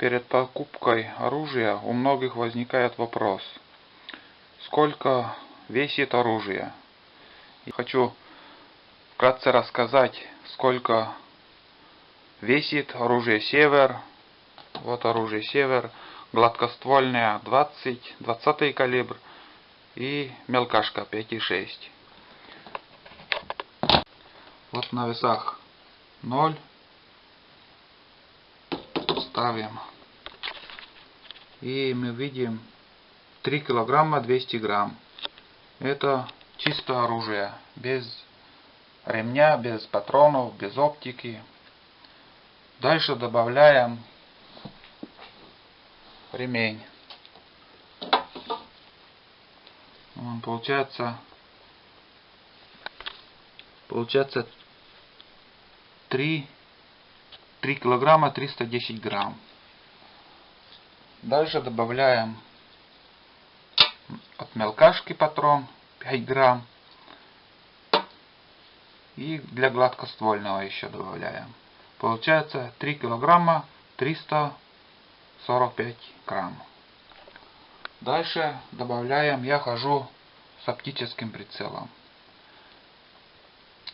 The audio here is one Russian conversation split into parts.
Перед покупкой оружия у многих возникает вопрос, сколько весит оружие. И хочу вкратце рассказать, сколько весит оружие Север. Вот оружие Север, гладкоствольное 20 калибр и мелкашка 5,6. Вот на весах 0. Ставим. И мы видим 3 килограмма 200 грамм. Это чисто оружие. Без ремня, без патронов, без оптики. Дальше добавляем ремень. Он получается 3 килограмма 310 грамм. Дальше добавляем от мелкашки патрон 5 грамм. И для гладкоствольного еще добавляем. Получается 3 килограмма 345 грамм. Дальше добавляем, я хожу с оптическим прицелом.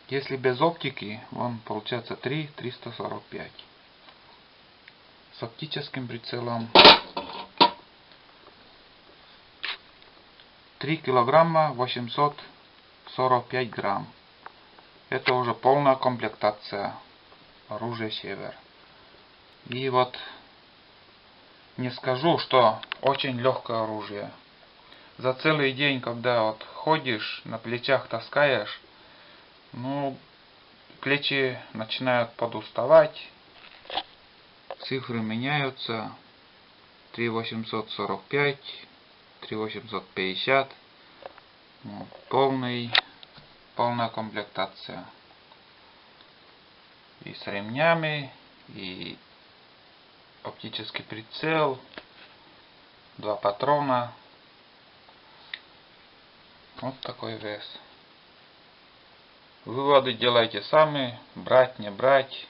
Если без оптики, он получается 345. С оптическим прицелом 3 килограмма 845 грамм. Это уже полная комплектация оружия Север. И вот не скажу, что очень легкое оружие. За целый день, когда вот ходишь, на плечах таскаешь, плечи начинают подуставать, цифры меняются. 3845, 3850, полная комплектация. И с ремнями, и оптический прицел, 2 патрона. Вот такой вес. Выводы делайте сами, брать, не брать,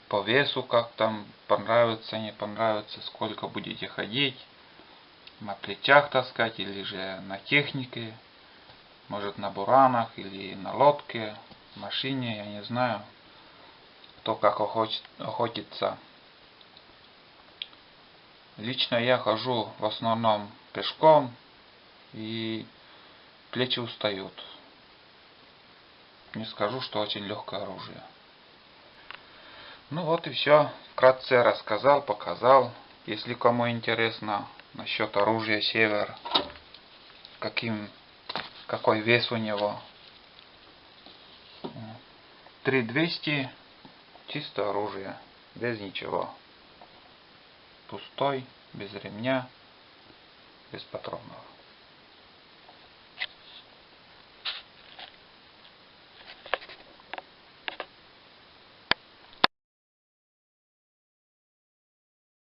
по весу, как там, понравится, не понравится, сколько будете ходить, на плечах таскать или же на технике, может на буранах или на лодке, машине, я не знаю, кто как охотится. Лично я хожу в основном пешком, и плечи устают. Не скажу, что очень легкое оружие. Ну вот и все. Вкратце рассказал, показал. Если кому интересно насчет оружия Север, какой вес у него. 3200 чисто оружие, без ничего. Пустой, без ремня, без патронов.